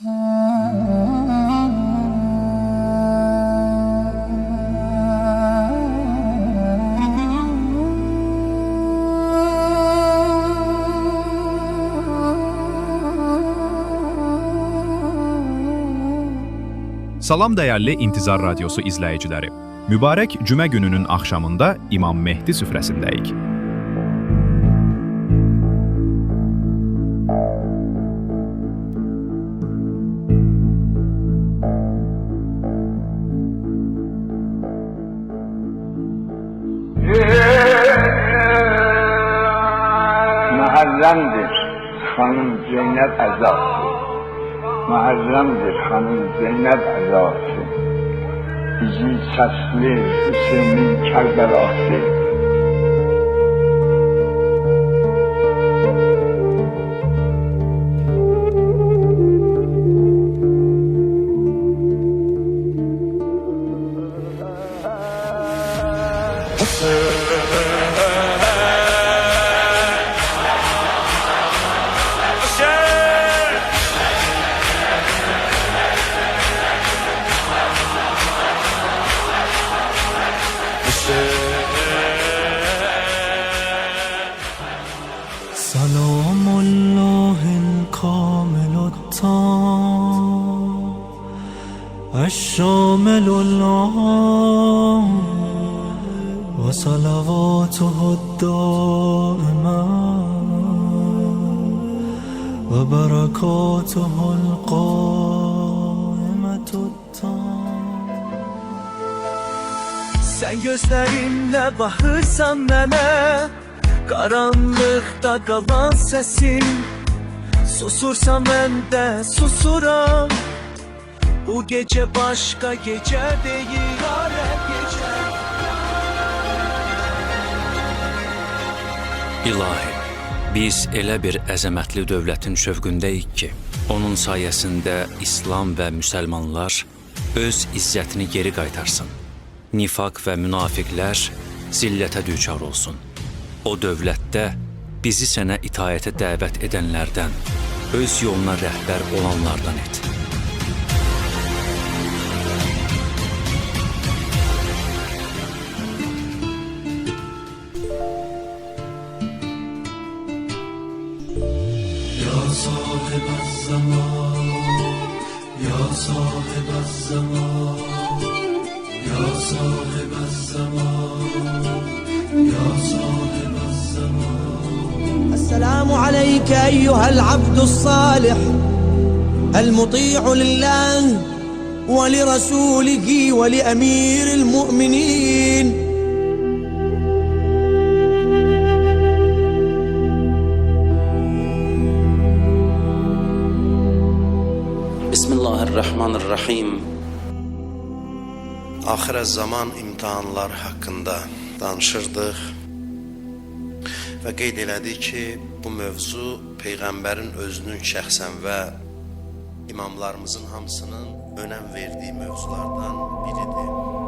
Salam dəyərli İntizar Radyosu izləyiciləri. Mübarək cümə gününün axşamında İmam Mehdi süfrəsindəyik. Muharremdir hanım Zeynep azası. Muharremdir hanım Zeynep azası. Bizi sesli Hüseyin'in Kerbelası. سلام الله الكامل التام الشامل العام وصلواته الدائمة وبركاته القائمة التام. Sen gözlerinle bakırsan mənə, karanlıkta kalan sesin, susursa mən də susuram. Bu gece başka gece değil, garip gece. İlahi, biz elə bir əzəmətli dövlətin şövqündəyik ki, onun sayəsində İslam və müsəlmanlar öz izzətini geri qaytarsın. Nifaq və münafiqlər zillətə düçar olsun. O dövlətdə bizi sənə itayətə dəvət edənlərdən, öz yoluna rəhbər olanlardan et. Ya sahib az-zaman, ya sahib az-zaman, ya sahib az-zaman, ya sahib az-zaman. السلام عليك أيها العبد الصالح المطيع لله ولرسوله ولأمير المؤمنين. Bismillahirrahmanirrahim. Axirə zaman imtahanlar haqqında danışırdıq və qeyd elədik ki, bu mövzu Peyğəmbərin özünün şəxsən və imamlarımızın hamısının önəm verdiyi mövzulardan biridir.